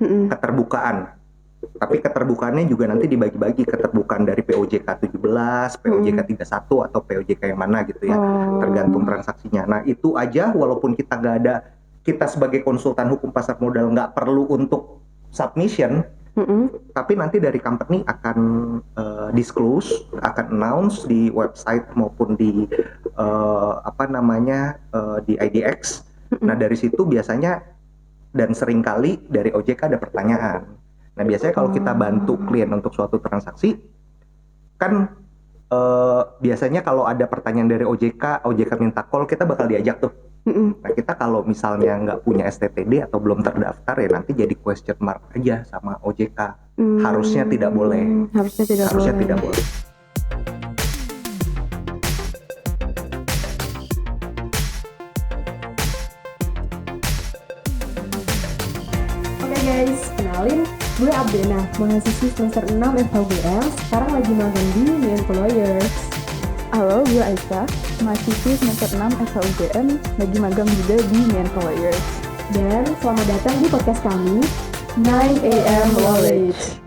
keterbukaan. Tapi keterbukaannya juga nanti dibagi-bagi, keterbukaan dari POJK 17, POJK 31 atau POJK yang mana gitu ya, tergantung transaksinya. Nah itu aja walaupun kita nggak ada, kita sebagai konsultan hukum pasar modal nggak perlu untuk submission, tapi nanti dari company akan disclose, akan announce di website maupun di di IDX. Nah dari situ biasanya dan seringkali dari OJK ada pertanyaan. Nah biasanya kalau kita bantu klien untuk suatu transaksi, kan biasanya kalau ada pertanyaan dari OJK minta call, kita bakal diajak tuh. Nah kita kalau misalnya nggak punya STTD atau belum terdaftar ya nanti jadi question mark aja sama OJK. Harusnya tidak boleh. Harusnya tidak boleh. Oke guys, kenalin, gue Abdena, mahasiswi semester 6 FHUGM, sekarang lagi magang di Menko Lawyers. Halo, gue Aisyah, mahasiswi semester 6 FHUGM, lagi magang juga di Menko Lawyers. Dan selamat datang di podcast kami, 9am Knowledge.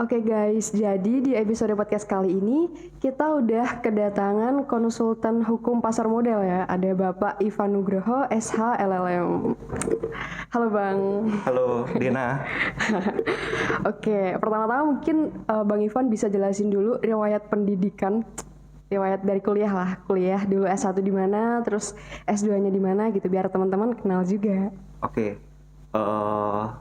Oke guys, jadi di episode podcast kali ini kita udah kedatangan konsultan hukum pasar modal ya. Ada Bapak Ivan Nugroho, SH LLM. Halo Bang. Halo Dena. Oke, pertama-tama mungkin Bang Ivan bisa jelasin dulu riwayat pendidikan, riwayat dari kuliah lah. Kuliah dulu S1 di mana, terus S2-nya di mana gitu, biar teman-teman kenal juga. Oke,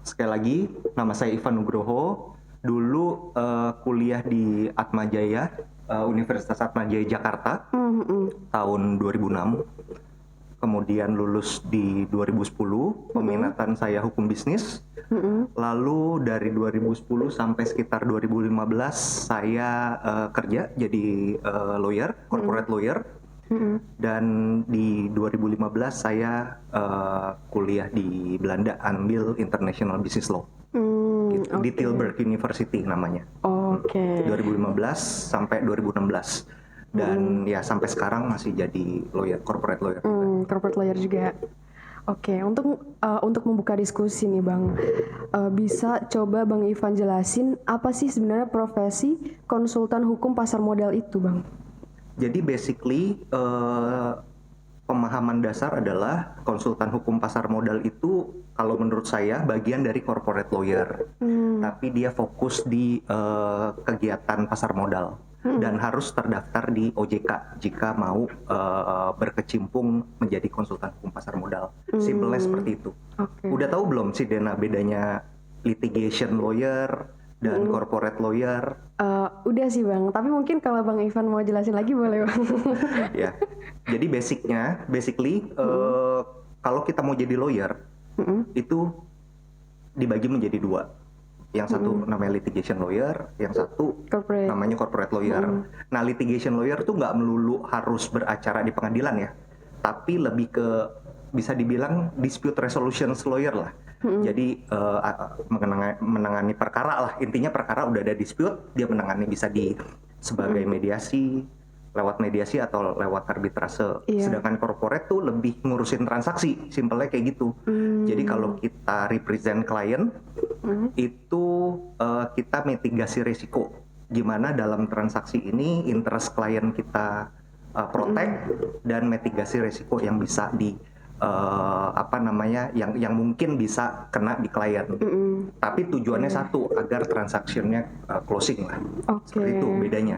sekali lagi nama saya Ivan Nugroho. Dulu kuliah di Atmajaya, Universitas Atmajaya Jakarta, tahun 2006. Kemudian lulus di 2010, peminatan saya hukum bisnis. Lalu dari 2010 sampai sekitar 2015 saya kerja jadi lawyer, corporate lawyer. Dan di 2015 saya kuliah di Belanda, ambil International Business Law. Di Tilburg University namanya. 2015 sampai 2016. Dan ya sampai sekarang masih jadi lawyer, corporate lawyer. Corporate lawyer juga. Oke, untuk membuka diskusi nih Bang, bisa coba Bang Ivan jelasin apa sih sebenarnya profesi konsultan hukum pasar modal itu, Bang? Jadi basically pemahaman dasar adalah konsultan hukum pasar modal itu kalau menurut saya bagian dari corporate lawyer, tapi dia fokus di kegiatan pasar modal dan harus terdaftar di OJK jika mau berkecimpung menjadi konsultan hukum pasar modal. Simpelnya seperti itu. Udah tahu belum sih Dena bedanya litigation lawyer dan corporate lawyer? Udah sih Bang, tapi mungkin kalau Bang Ivan mau jelasin lagi boleh Bang. Ya, jadi basically kalau kita mau jadi lawyer itu dibagi menjadi dua. Yang satu namanya litigation lawyer, yang satu namanya corporate lawyer. Nah litigation lawyer tuh nggak melulu harus beracara di pengadilan ya, tapi lebih ke bisa dibilang dispute resolution lawyer lah. Jadi menangani perkara lah, intinya perkara udah ada dispute, dia menangani bisa sebagai mediasi, lewat mediasi atau lewat arbitrase. Sedangkan corporate tuh lebih ngurusin transaksi, simpelnya kayak gitu. Jadi kalau kita represent klien, itu kita mitigasi risiko. Gimana dalam transaksi ini interest klien kita protect dan mitigasi risiko yang bisa yang mungkin bisa kena di klien. Tapi tujuannya satu, agar transaksinya closing lah. Seperti itu bedanya.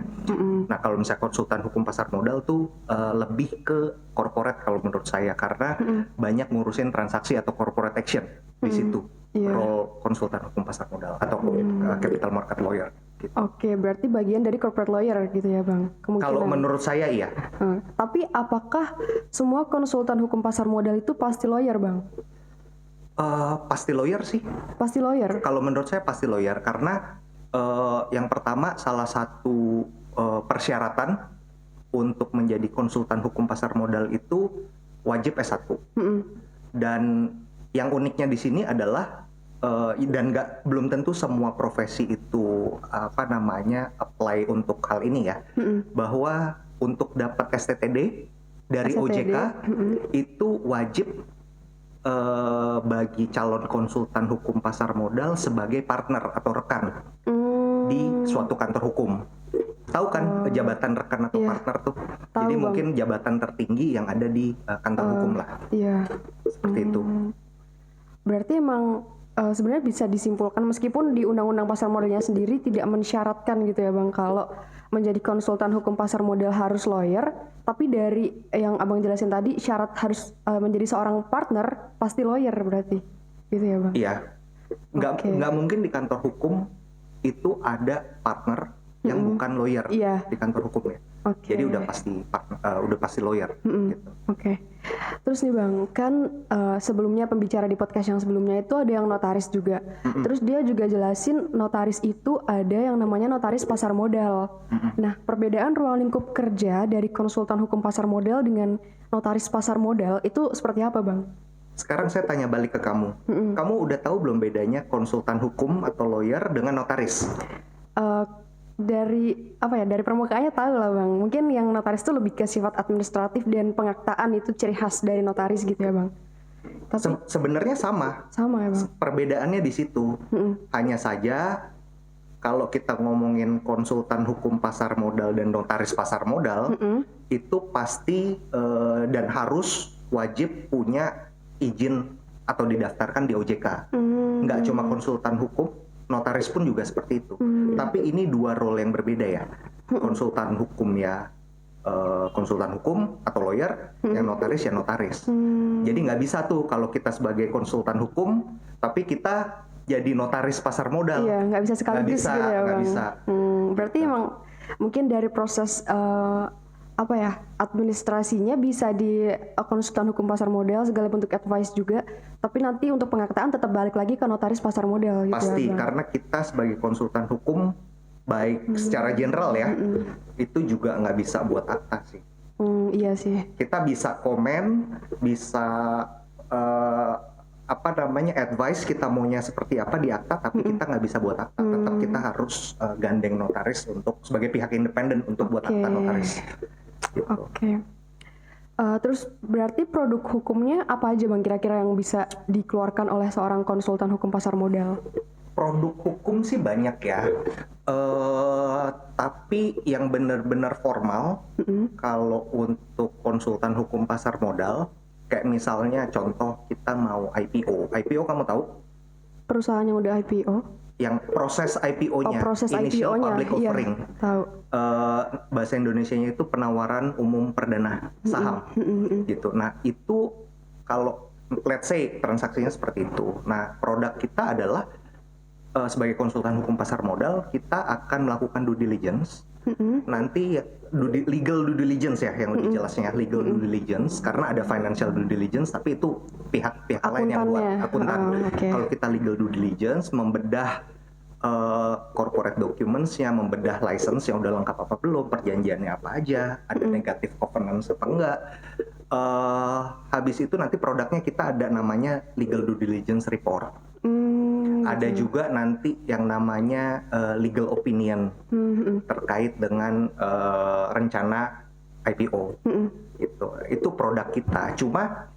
Nah kalau misalnya konsultan hukum pasar modal tuh lebih ke corporate kalau menurut saya, karena banyak ngurusin transaksi atau corporate action di situ. Role konsultan hukum pasar modal atau capital market lawyer. Gitu. Oke, berarti bagian dari corporate lawyer gitu ya Bang? Kalau menurut saya iya. Tapi apakah semua konsultan hukum pasar modal itu pasti lawyer Bang? Pasti lawyer sih. Pasti lawyer? Kalau menurut saya pasti lawyer, karena yang pertama salah satu persyaratan untuk menjadi konsultan hukum pasar modal itu wajib S1. Dan yang uniknya di sini adalah dan belum tentu semua profesi itu apply untuk hal ini ya, bahwa untuk dapat STTD dari OJK itu wajib bagi calon konsultan hukum pasar modal sebagai partner atau rekan di suatu kantor hukum. Tahu kan jabatan rekan atau partner tuh? Tahu, Jadi Bang. mungkin jabatan tertinggi yang ada di kantor hukum lah. Iya. Seperti itu. Berarti emang sebenarnya bisa disimpulkan meskipun di Undang-Undang Pasar Modalnya sendiri tidak mensyaratkan gitu ya Bang kalau menjadi konsultan hukum pasar modal harus lawyer, tapi dari yang Abang jelasin tadi syarat harus menjadi seorang partner pasti lawyer berarti. Gitu ya Bang. Iya. Oke. Nggak mungkin di kantor hukum itu ada partner yang bukan lawyer Iya. di kantor hukum ya. Oke. Jadi udah pasti lawyer gitu. Oke. Terus nih Bang, kan sebelumnya pembicara di podcast yang sebelumnya itu ada yang notaris juga. Terus dia juga jelasin notaris itu ada yang namanya notaris pasar modal. Nah, perbedaan ruang lingkup kerja dari konsultan hukum pasar modal dengan notaris pasar modal itu seperti apa Bang? Sekarang saya tanya balik ke kamu. Kamu udah tahu belum bedanya konsultan hukum atau lawyer dengan notaris? Dari permukaannya tahu lah Bang. Mungkin yang notaris itu lebih ke sifat administratif dan pengaktaan itu ciri khas dari notaris gitu ya Bang. Tapi Sebenarnya sama. sama ya Bang. Perbedaannya di situ. Hanya saja kalau kita ngomongin konsultan hukum pasar modal dan notaris pasar modal, itu pasti dan harus wajib punya izin atau didaftarkan di OJK. Nggak cuma konsultan hukum, notaris pun juga seperti itu. Tapi ini dua role yang berbeda ya. Konsultan hukum ya konsultan hukum atau lawyer, yang notaris ya notaris. Jadi nggak bisa tuh kalau kita sebagai konsultan hukum, tapi kita jadi notaris pasar modal. Iya, nggak bisa sekaligus bisa, gitu ya nggak Bang. bisa. Berarti emang mungkin dari proses administrasinya bisa di konsultan hukum pasar modal segala bentuk advice juga, tapi nanti untuk pengaktaan tetap balik lagi ke notaris pasar modal gitu Pasti, ya Bang. karena kita sebagai konsultan hukum baik secara general ya, itu juga nggak bisa buat akta sih. Iya sih. Kita bisa komen, bisa advice kita maunya seperti apa di akta, tapi kita nggak bisa buat akta. Tetap kita harus gandeng notaris untuk sebagai pihak independen untuk buat akta notaris. Gitu. Oke. Terus berarti produk hukumnya apa aja Bang kira-kira yang bisa dikeluarkan oleh seorang konsultan hukum pasar modal? Produk hukum sih banyak ya, tapi yang benar-benar formal kalau untuk konsultan hukum pasar modal, kayak misalnya contoh kita mau IPO. IPO kamu tahu? Perusahaan yang udah IPO? Yang proses IPO-nya, proses Initial IPO-nya, Public iya, Offering. tahu. Bahasa Indonesianya itu penawaran umum perdana saham, gitu. Nah itu kalau let's say transaksinya seperti itu. Nah produk kita adalah sebagai konsultan hukum pasar modal, kita akan melakukan due diligence. Nanti legal due diligence ya yang lebih jelasnya, legal due diligence, karena ada financial due diligence, tapi itu pihak lain yang buat akuntan. Kalau kita legal due diligence, membedah corporate documents-nya, membedah license yang udah lengkap apa belum, perjanjiannya apa aja, ada negative covenants apa enggak. Habis itu nanti produknya kita ada namanya legal due diligence report. Ada juga nanti yang namanya legal opinion terkait dengan rencana IPO. Gitu. Itu produk kita. Cuma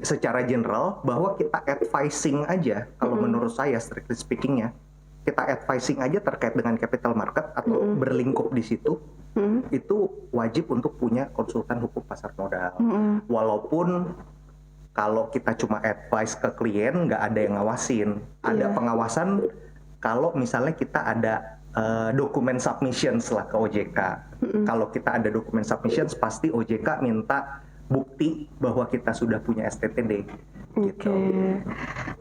secara general bahwa kita advising aja, kalau menurut saya strictly speakingnya, kita advising aja terkait dengan capital market atau berlingkup di situ, itu wajib untuk punya konsultan hukum pasar modal. Walaupun kalau kita cuma advice ke klien, nggak ada yang ngawasin. Ada pengawasan kalau misalnya kita ada dokumen submissions lah ke OJK. Kalau kita ada dokumen submissions, pasti OJK minta bukti bahwa kita sudah punya STTD. Gitu.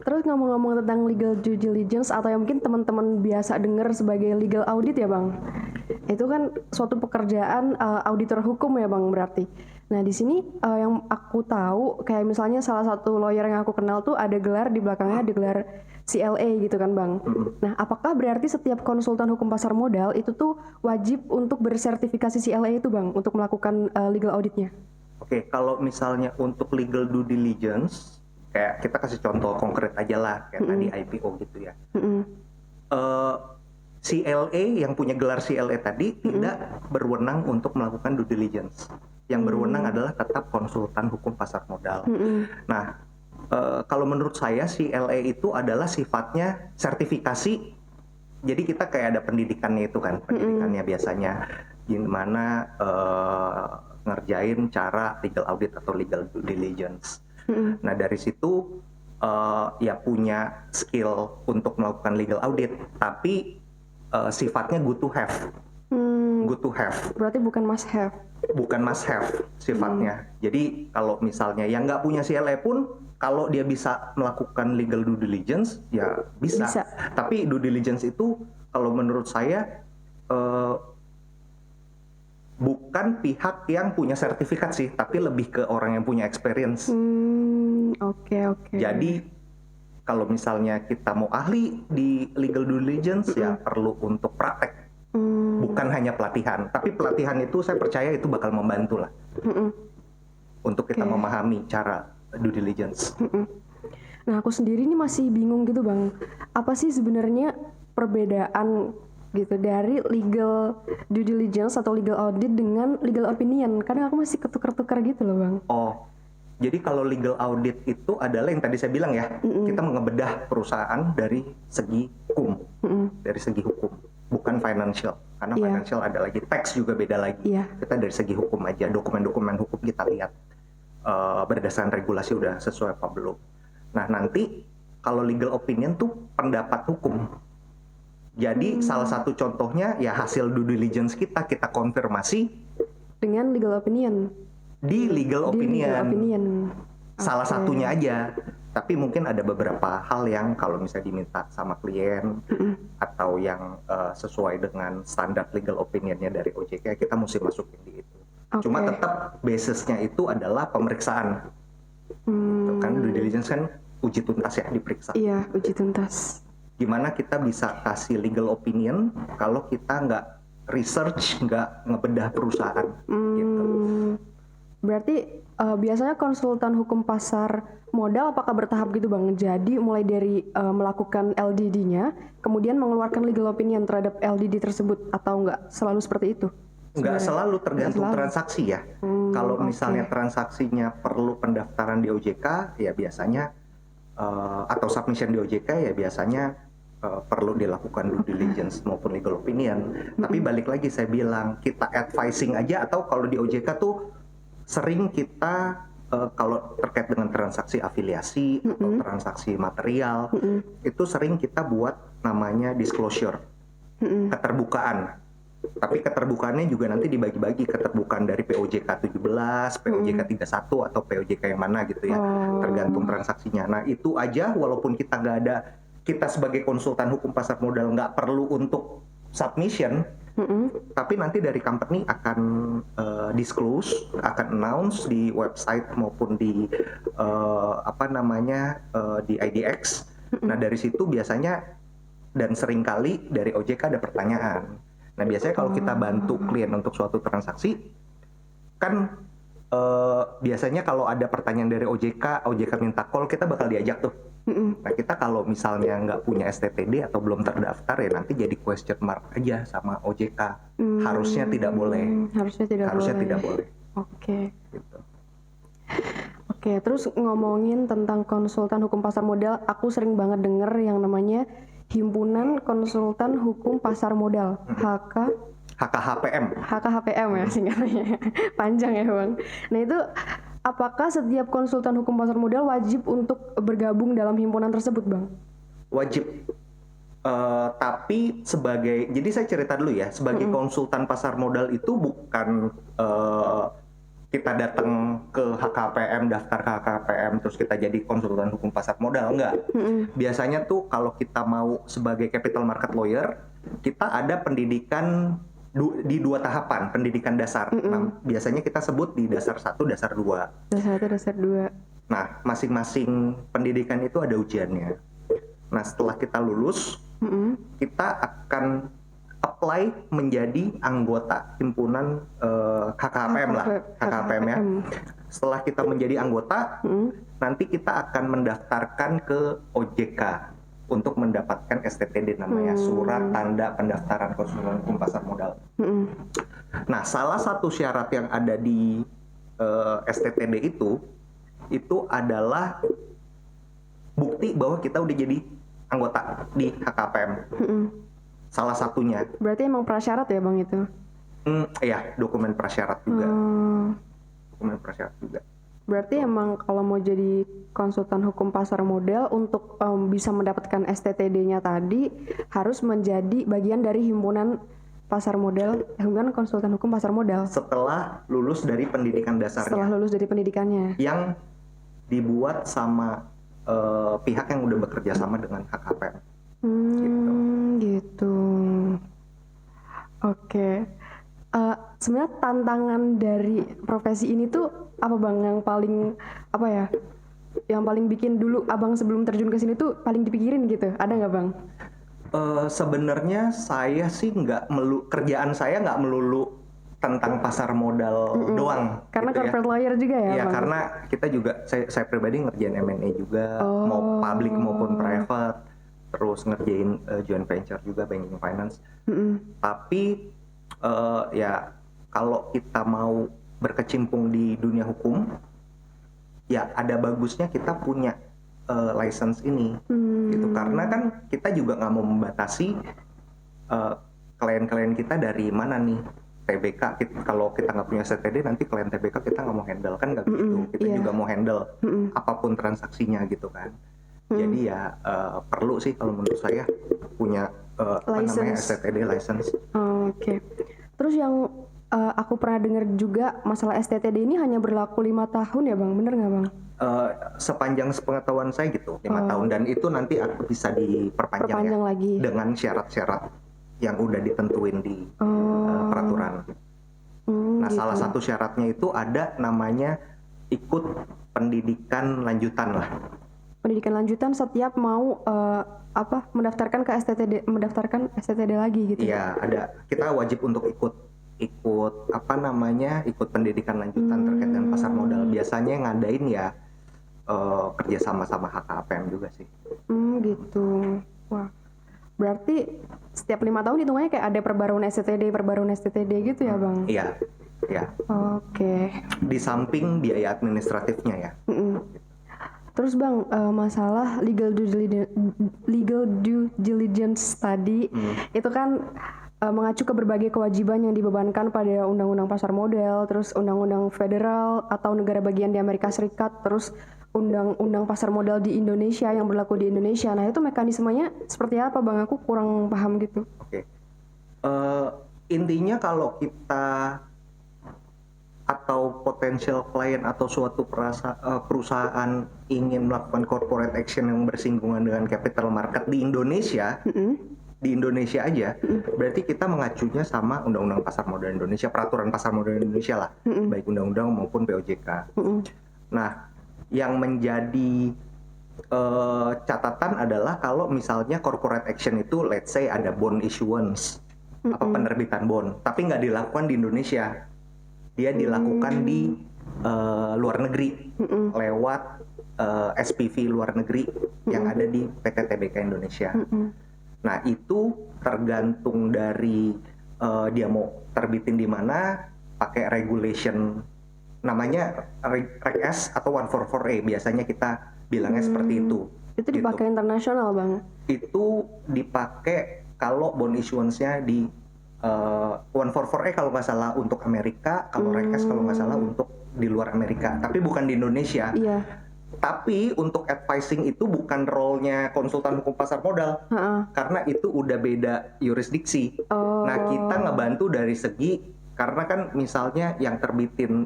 Terus ngomong-ngomong tentang legal due diligence atau yang mungkin teman-teman biasa dengar sebagai legal audit ya Bang. Itu kan suatu pekerjaan auditor hukum ya Bang berarti. Nah di sini yang aku tahu kayak misalnya salah satu lawyer yang aku kenal tuh ada gelar di belakangnya, ada gelar CLA gitu kan Bang. Nah apakah berarti setiap konsultan hukum pasar modal itu tuh wajib untuk bersertifikasi CLA itu Bang untuk melakukan legal auditnya? Oke, kalau misalnya untuk legal due diligence, kayak kita kasih contoh konkret aja lah, kayak tadi IPO gitu ya. CLA yang punya gelar CLA tadi tidak berwenang untuk melakukan due diligence. Yang berwenang adalah tetap konsultan hukum pasar modal. Nah, kalau menurut saya CLA itu adalah sifatnya sertifikasi. Jadi kita kayak ada pendidikannya itu kan, pendidikannya biasanya gimana ngerjain cara legal audit atau legal due diligence. Nah dari situ ya punya skill untuk melakukan legal audit, tapi sifatnya good to have. Good to have. Berarti bukan must have. Bukan must have sifatnya. Jadi kalau misalnya yang nggak punya CLA pun, kalau dia bisa melakukan legal due diligence, ya bisa. Tapi due diligence itu kalau menurut saya bukan pihak yang punya sertifikat sih, tapi lebih ke orang yang punya experience. Oke. Jadi kalau misalnya kita mau ahli di legal due diligence, ya perlu untuk praktek. Bukan hanya pelatihan, tapi pelatihan itu saya percaya itu bakal membantu lah untuk kita memahami cara due diligence. Nah aku sendiri ini masih bingung gitu Bang, apa sih sebenarnya perbedaan gitu dari legal due diligence atau legal audit dengan legal opinion? Kadang aku masih ketukar-tukar gitu loh Bang. Oh, jadi kalau legal audit itu adalah yang tadi saya bilang ya, kita mengebedah perusahaan dari segi hukum, dari segi hukum, bukan financial. Karena financial ada lagi, tax juga beda lagi. Kita dari segi hukum aja, dokumen-dokumen hukum kita lihat berdasarkan regulasi udah sesuai apa belum. Nah nanti kalau legal opinion tuh pendapat hukum. Jadi salah satu contohnya ya hasil due diligence kita konfirmasi dengan legal opinion. Di legal opinion. Salah satunya aja. Tapi mungkin ada beberapa hal yang kalau misalnya diminta sama klien atau yang sesuai dengan standar legal opinionnya dari OJK, kita mesti masukin di itu. Cuma tetap basisnya itu adalah pemeriksaan. Kan due diligence kan uji tuntas ya, diperiksa. Iya, uji tuntas. Gimana kita bisa kasih legal opinion kalau kita nggak research, nggak ngebedah perusahaan gitu. Berarti biasanya konsultan hukum pasar modal apakah bertahap gitu Bang? Jadi mulai dari melakukan LDD-nya, kemudian mengeluarkan legal opinion terhadap LDD tersebut, atau nggak selalu seperti itu? Nggak selalu, tergantung transaksi ya. Kalau misalnya transaksinya perlu pendaftaran di OJK, ya biasanya atau submission di OJK, ya biasanya perlu dilakukan due diligence maupun legal opinion. Tapi balik lagi saya bilang, kita advising aja, atau kalau di OJK tuh sering kita kalau terkait dengan transaksi afiliasi atau transaksi material, itu sering kita buat namanya disclosure, keterbukaan. Tapi keterbukaannya juga nanti dibagi-bagi, keterbukaan dari POJK 17, POJK 31 atau POJK yang mana gitu ya, tergantung transaksinya. Nah itu aja walaupun kita nggak ada, kita sebagai konsultan hukum pasar modal nggak perlu untuk submission, tapi nanti dari company akan disclose, akan announce di website maupun di di IDX. Nah dari situ biasanya dan seringkali dari OJK ada pertanyaan. Nah biasanya kalau kita bantu klien untuk suatu transaksi, kan biasanya kalau ada pertanyaan dari OJK minta call, kita bakal diajak tuh. Nah kita kalau misalnya nggak punya STTD atau belum terdaftar, ya nanti jadi question mark aja sama OJK. Harusnya tidak boleh. Harusnya tidak boleh. Oke. Gitu. Oke, terus ngomongin tentang konsultan hukum pasar modal, aku sering banget denger yang namanya Himpunan Konsultan Hukum Pasar Modal, HKHPM ya singkatannya. Panjang ya Bang. Nah itu apakah setiap konsultan hukum pasar modal wajib untuk bergabung dalam himpunan tersebut Bang? Wajib. Tapi jadi saya cerita dulu ya, sebagai konsultan pasar modal itu bukan kita datang ke HKPM, daftar ke HKPM, terus kita jadi konsultan hukum pasar modal, enggak. Biasanya tuh kalau kita mau sebagai capital market lawyer, kita ada pendidikan di 2 tahapan, pendidikan dasar. Nah, biasanya kita sebut di dasar 1, dasar 2. Dasar 2. Nah, masing-masing pendidikan itu ada ujiannya. Nah, setelah kita lulus, kita akan apply menjadi anggota himpunan HKHPM ya. Setelah kita menjadi anggota, nanti kita akan mendaftarkan ke OJK untuk mendapatkan STTD, namanya Surat Tanda Pendaftaran Konsultan Hukum Pasar Modal. Nah, salah satu syarat yang ada di STTD itu adalah bukti bahwa kita udah jadi anggota di HKPM. Salah satunya. Berarti emang prasyarat ya Bang itu? Iya, dokumen prasyarat juga. Dokumen prasyarat juga. Berarti emang kalau mau jadi konsultan hukum pasar modal untuk bisa mendapatkan STTD-nya tadi harus menjadi bagian dari himpunan pasar modal, himpunan konsultan hukum pasar modal. Setelah lulus dari pendidikan dasarnya. Setelah lulus dari pendidikannya. Yang dibuat sama pihak yang udah bekerja sama dengan HKPM. Gitu. Oke. Sebenarnya tantangan dari profesi ini tuh apa Bang yang paling yang paling bikin dulu Abang sebelum terjun ke sini tuh paling dipikirin gitu, ada nggak Bang? Sebenarnya saya sih kerjaan saya nggak melulu tentang pasar modal doang. Karena gitu corporate lawyer juga ya Iya, Bang? karena kita juga, saya pribadi ngerjain M&A juga, mau public maupun private, terus ngerjain joint venture juga, banking finance. Tapi ya kalau kita mau berkecimpung di dunia hukum, ya ada bagusnya kita punya license ini, gitu. Karena kan kita juga nggak mau membatasi klien-klien kita dari mana nih. TBK, kalau kita nggak punya STD, nanti klien TBK kita nggak mau handle, kan nggak begitu. Kita juga mau handle apapun transaksinya gitu kan. Jadi ya perlu sih kalau menurut saya punya apa namanya STD license. Oke. Terus yang aku pernah dengar juga masalah STTD ini hanya berlaku 5 tahun ya Bang, bener nggak Bang? Sepanjang sepengetahuan saya gitu, 5 tahun, dan itu nanti bisa diperpanjang ya, lagi dengan syarat-syarat yang udah ditentuin di peraturan. Nah, gitu. Salah satu syaratnya itu ada namanya ikut pendidikan lanjutan lah. Pendidikan lanjutan setiap mau mendaftarkan ke mendaftarkan STTD lagi gitu. Iya, ada. Kita wajib untuk ikut pendidikan lanjutan terkait dengan pasar modal. Biasanya yang ngadain ya kerja sama HKPM juga sih. Gitu. Wah. Berarti setiap 5 tahun hitungannya kayak ada perbaruan STTD gitu ya Bang? Iya. Oke. Di samping biaya administratifnya ya. Terus Bang, masalah legal due diligence tadi, itu kan mengacu ke berbagai kewajiban yang dibebankan pada Undang-Undang Pasar Modal, terus Undang-Undang Federal atau negara bagian di Amerika Serikat, terus Undang-Undang Pasar Modal di Indonesia yang berlaku di Indonesia. Nah itu mekanismenya seperti apa Bang? Aku kurang paham gitu. Oke. Intinya kalau kita atau potensial klien atau suatu perusahaan ingin melakukan corporate action yang bersinggungan dengan capital market di Indonesia, di Indonesia aja, berarti kita mengacunya sama Undang-Undang Pasar Modal Indonesia, Peraturan Pasar Modal Indonesia lah, baik undang-undang maupun POJK. Nah, yang menjadi catatan adalah kalau misalnya corporate action itu, let's say ada bond issuance, penerbitan bond, tapi nggak dilakukan di Indonesia, dia dilakukan di luar negeri lewat SPV luar negeri yang ada di PT TBK Indonesia. Nah itu tergantung dari dia mau terbitin di mana, pakai regulation namanya Reg S atau 144A, biasanya kita bilangnya seperti itu. Itu dipakai gitu. Internasional Bang? Itu dipakai kalau bond issuance-nya di 144A kalau nggak salah untuk Amerika, kalau Reg S kalau nggak salah untuk di luar Amerika, tapi bukan di Indonesia. Iya. Tapi untuk advising itu bukan role-nya konsultan hukum pasar modal, karena itu udah beda yurisdiksi. Nah kita ngebantu dari segi, karena kan misalnya yang terbitin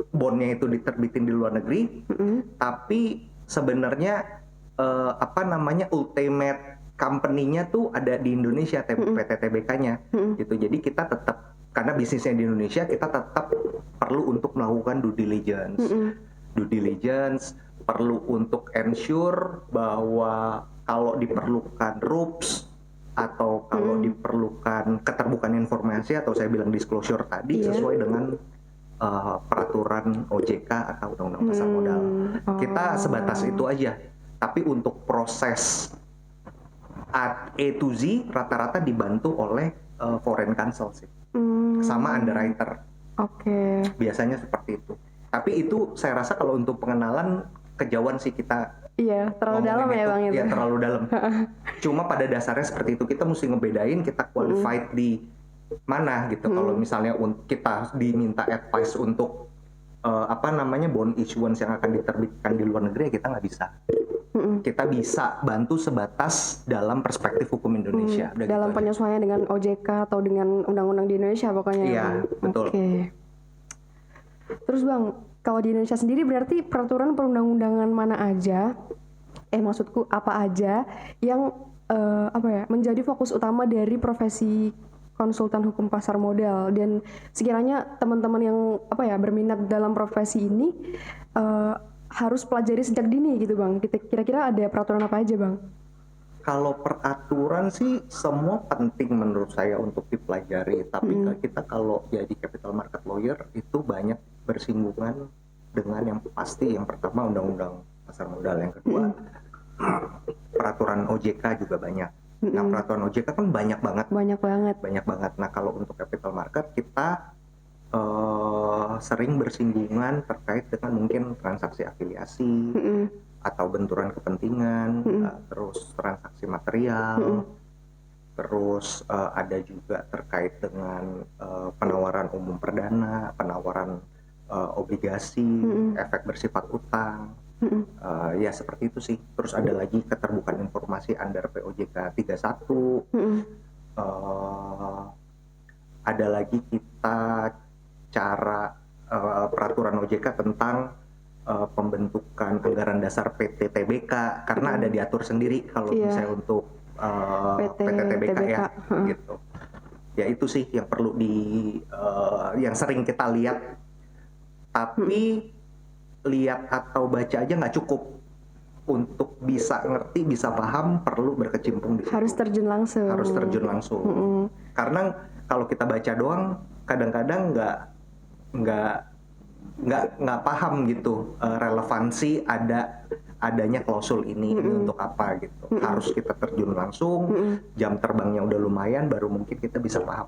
bondnya itu diterbitin di luar negeri, tapi sebenarnya ultimate company-nya tuh ada di Indonesia, PT TBK-nya, gitu. Jadi kita tetap, karena bisnisnya di Indonesia, kita tetap perlu untuk melakukan due diligence, perlu untuk ensure bahwa kalau diperlukan RUPS atau kalau diperlukan keterbukaan informasi atau saya bilang disclosure tadi sesuai dengan peraturan OJK atau Undang-Undang Pasar Modal. Kita sebatas itu aja. Tapi untuk proses A to Z rata-rata dibantu oleh foreign counsel sih, sama underwriter. Oke. Biasanya seperti itu. Tapi itu saya rasa kalau untuk pengenalan kejauhan sih kita Iya, terlalu dalam ya Bang itu. Iya, terlalu dalam. Cuma pada dasarnya seperti itu, kita mesti ngebedain kita qualified di mana gitu. Kalau misalnya kita diminta advice untuk bond issuance yang akan diterbitkan di luar negeri, ya kita nggak bisa. Kita bisa bantu sebatas dalam perspektif hukum Indonesia. Dalam gitu penyesuaian dengan OJK atau dengan undang-undang di Indonesia pokoknya. Iya, betul. Oke. Terus Bang, kalau di Indonesia sendiri berarti peraturan perundang-undangan mana aja? Maksudku apa aja yang menjadi fokus utama dari profesi konsultan hukum pasar modal, dan sekiranya teman-teman yang berminat dalam profesi ini harus pelajari sejak dini gitu Bang. Kira-kira ada peraturan apa aja Bang? Kalau peraturan sih semua penting menurut saya untuk dipelajari, tapi kita kalau jadi capital market lawyer itu banyak bersinggungan dengan yang pasti. Yang pertama undang-undang pasar modal, yang kedua peraturan OJK juga banyak. Nah, peraturan OJK kan banyak banget. Nah, kalau untuk capital market kita sering bersinggungan terkait dengan mungkin transaksi afiliasi atau benturan kepentingan, terus transaksi material, terus ada juga terkait dengan penawaran umum perdana, penawaran obligasi, efek bersifat utang. Ya seperti itu sih. Terus ada lagi keterbukaan informasi under POJK 31. Ada lagi kita cara peraturan OJK tentang pembentukan anggaran dasar PT TBK, karena ada diatur sendiri kalau misalnya untuk PT TBK ya gitu. Ya itu sih yang perlu yang sering kita lihat. Tapi lihat atau baca aja nggak cukup. Untuk bisa ngerti, bisa paham, perlu berkecimpung di situ. Harus terjun langsung. Karena kalau kita baca doang, kadang-kadang nggak paham gitu relevansi adanya klausul ini untuk apa gitu. Harus kita terjun langsung, jam terbangnya udah lumayan, baru mungkin kita bisa paham.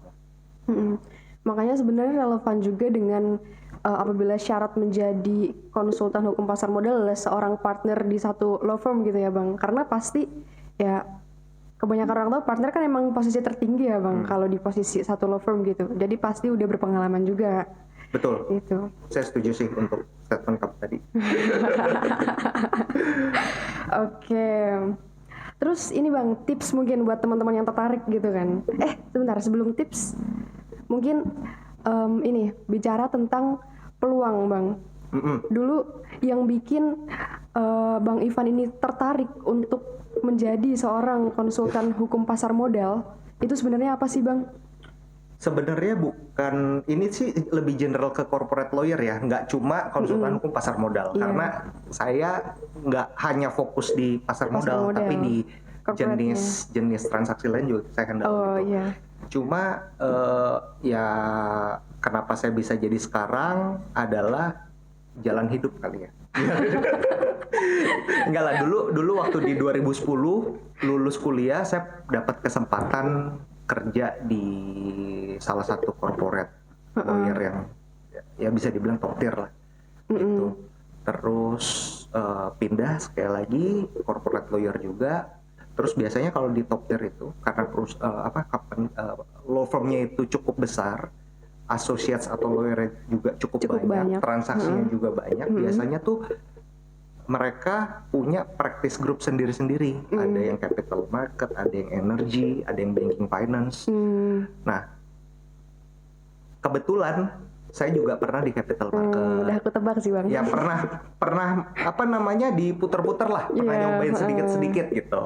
Makanya sebenarnya relevan juga dengan apabila syarat menjadi konsultan hukum pasar modal adalah seorang partner di satu law firm gitu ya Bang. Karena pasti ya kebanyakan orang tahu partner kan emang posisi tertinggi ya Bang kalau di posisi satu law firm gitu. Jadi pasti udah berpengalaman juga. Betul. Itu. Saya setuju sih untuk statement kamu tadi. Oke. Terus ini Bang, tips mungkin buat teman-teman yang tertarik gitu kan. Sebentar, sebelum tips mungkin ini bicara tentang peluang Bang. Dulu yang bikin Bang Ivan ini tertarik untuk menjadi seorang konsultan hukum pasar modal itu sebenarnya apa sih Bang? Sebenarnya bukan, ini sih lebih general ke corporate lawyer ya, nggak cuma konsultan hukum pasar modal. Karena saya nggak hanya fokus di pasar modal, tapi di jenis transaksi lain juga saya handle gitu. Cuma ya kenapa saya bisa jadi sekarang adalah jalan hidup kali ya. Enggak lah, dulu waktu di 2010 lulus kuliah saya dapat kesempatan kerja di salah satu corporate lawyer yang ya bisa dibilang top tier lah gitu. Terus pindah sekali lagi corporate lawyer juga. Terus biasanya kalau di top tier itu karena law firmnya itu cukup besar, associates atau lawyer juga cukup banyak, transaksinya juga banyak. Biasanya tuh mereka punya practice group sendiri-sendiri. Ada yang capital market, ada yang energy, ada yang banking finance. Nah, kebetulan saya juga pernah di capital market. Udah aku tebak sih Bang. Ya pernah diputer-puter lah, pernah nyobain sedikit-sedikit gitu.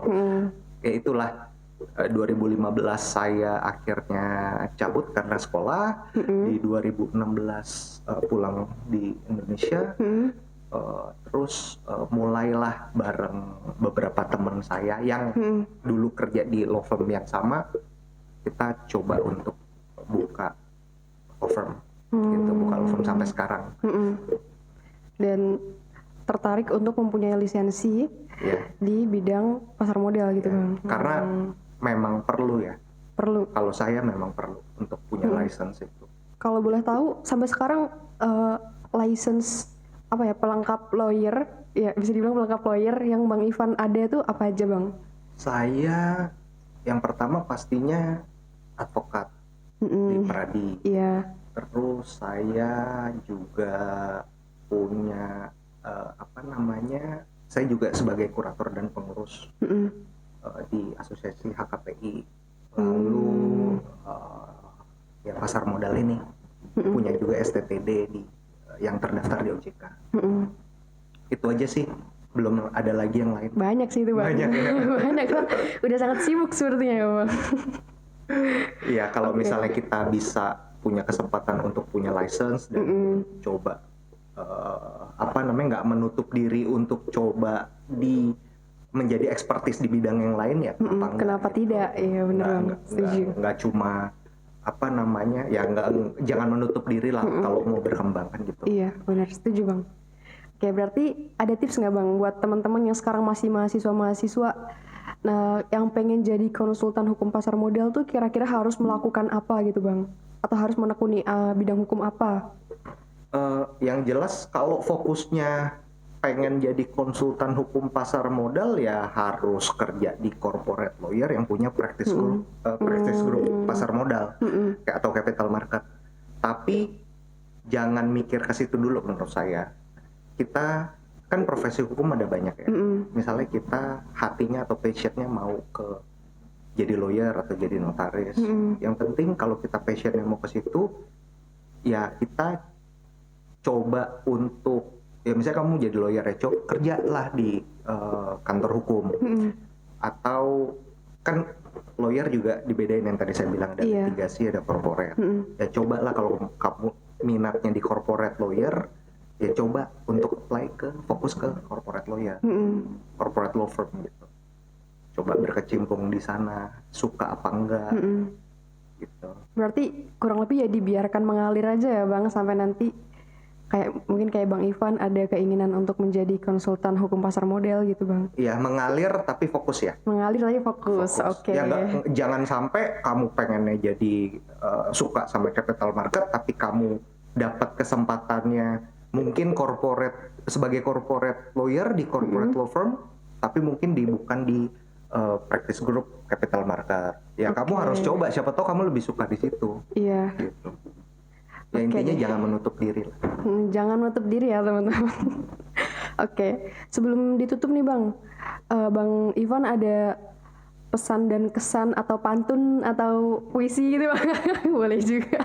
Ya itulah 2015 saya akhirnya cabut karena sekolah. Di 2016 pulang di Indonesia. Terus mulailah bareng beberapa teman saya yang dulu kerja di law firm yang sama, kita coba untuk buka law firm gitu, buka law firm sampai sekarang. Dan tertarik untuk mempunyai lisensi di bidang pasar modal gitu Bang. Karena memang perlu ya. Perlu. Kalau saya memang perlu untuk punya license itu. Kalau boleh tahu sampai sekarang license apa ya, pelengkap lawyer, ya bisa dibilang pelengkap lawyer yang Bang Ivan ada tuh apa aja Bang? Saya yang pertama pastinya advokat di Pradi. Iya. Terus saya juga punya saya juga sebagai kurator dan pengurus di asosiasi HKPI. Lalu ya pasar modal ini punya juga STTD yang terdaftar di OJK. Itu aja sih, belum ada lagi yang lain. Banyak sih itu Bang. Banyak ya. Banyak kan. Udah sangat sibuk sepertinya ya Bang. Iya, kalau misalnya kita bisa punya kesempatan untuk punya license dan coba nggak menutup diri untuk coba menjadi expertise di bidang yang lain, ya kenapa tidak? Iya benar Bang. Setuju. Nggak cuma jangan menutup diri lah kalau mau berkembang kan gitu. Iya benar, setuju Bang. Oke, berarti ada tips nggak Bang buat teman-teman yang sekarang masih mahasiswa, nah yang pengen jadi konsultan hukum pasar modal tuh kira-kira harus melakukan apa gitu Bang? Atau harus menekuni bidang hukum apa? Yang jelas kalau fokusnya pengen jadi konsultan hukum pasar modal, ya harus kerja di corporate lawyer yang punya practice group pasar modal atau capital market. Tapi jangan mikir ke situ dulu menurut saya. Kita kan profesi hukum ada banyak ya. Misalnya kita hatinya atau passionnya mau jadi lawyer atau jadi notaris. Yang penting kalau kita passionnya mau ke situ, ya kita coba untuk, ya misalnya kamu jadi lawyer ya, kerjalah di kantor hukum. Atau kan lawyer juga dibedain yang tadi saya bilang, ada litigasi, ada corporate. Ya cobalah kalau kamu minatnya di corporate lawyer, ya coba untuk fokus ke corporate lawyer, corporate law firm gitu. Coba berkecimpung di sana, suka apa enggak gitu. Berarti kurang lebih ya dibiarkan mengalir aja ya Bang, sampai nanti mungkin kayak Bang Ivan ada keinginan untuk menjadi konsultan hukum pasar modal gitu Bang. Iya, mengalir tapi fokus ya. Mengalir tapi fokus. Oke. Ya jangan sampai kamu pengennya jadi suka sama capital market tapi kamu dapat kesempatannya mungkin sebagai corporate lawyer di corporate law firm, tapi mungkin bukan di practice group capital market. Ya kamu harus coba, siapa tahu kamu lebih suka di situ. Iya. Gitu. Ya intinya jangan menutup diri lah. Jangan menutup diri ya teman-teman. Oke, sebelum ditutup nih Bang, Bang Ivan ada pesan dan kesan atau pantun atau puisi gitu Bang? Boleh juga.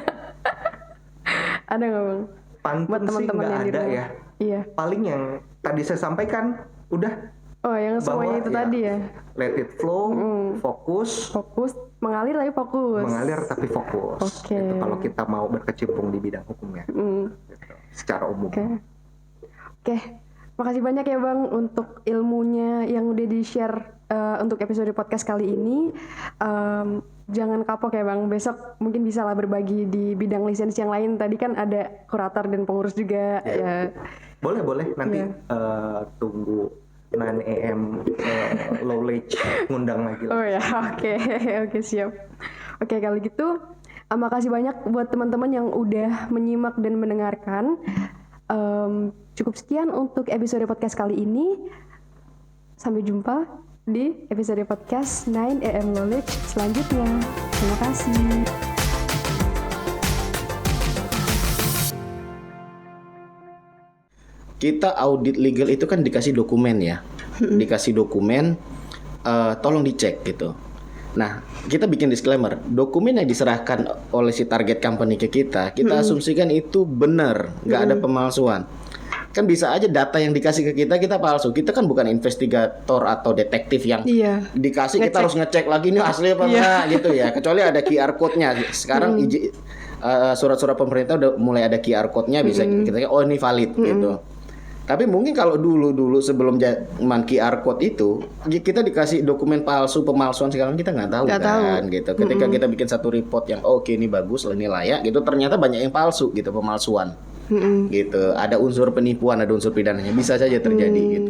Ada nggak Bang? Pantun buat teman-teman sih nggak ada rumah. ya. Iya. Paling yang tadi saya sampaikan udah. Oh, yang semuanya itu tadi ya. Let it flow, fokus, mengalir tapi fokus. Mengalir tapi fokus. Oke. Gitu, kalau kita mau berkecimpung di bidang hukumnya, gitu, secara umum. Oke. Makasih banyak ya Bang untuk ilmunya yang udah di-share untuk episode podcast kali ini. Jangan kapok ya Bang, besok mungkin bisa lah berbagi di bidang lisensi yang lain. Tadi kan ada kurator dan pengurus juga. Ya. Boleh. Nanti tunggu 9 AM Knowledge ngundang lagi. Oh ya, oke siap. Oke, kalau gitu makasih banyak buat teman-teman yang udah menyimak dan mendengarkan. Cukup sekian untuk episode podcast kali ini. Sampai jumpa di episode podcast 9 AM Knowledge selanjutnya. Terima kasih. Kita audit legal itu kan dikasih dokumen ya, dikasih dokumen, tolong dicek gitu. Nah, kita bikin disclaimer, dokumen yang diserahkan oleh si target company ke kita asumsikan itu benar, nggak ada pemalsuan. Kan bisa aja data yang dikasih ke kita palsu. Kita kan bukan investigator atau detektif yang dikasih kita harus ngecek lagi ini asli apa enggak gitu ya. Kecuali ada QR code-nya. Sekarang surat-surat pemerintah udah mulai ada QR code-nya, bisa kita oh ini valid gitu. Tapi mungkin kalau dulu sebelum zaman QR code itu kita dikasih dokumen palsu, pemalsuan sekarang kita nggak tahu gitu. Ketika kita bikin satu report yang oke ini bagus, ini layak gitu, ternyata banyak yang palsu gitu, pemalsuan. Gitu. Ada unsur penipuan, ada unsur pidananya, bisa saja terjadi gitu.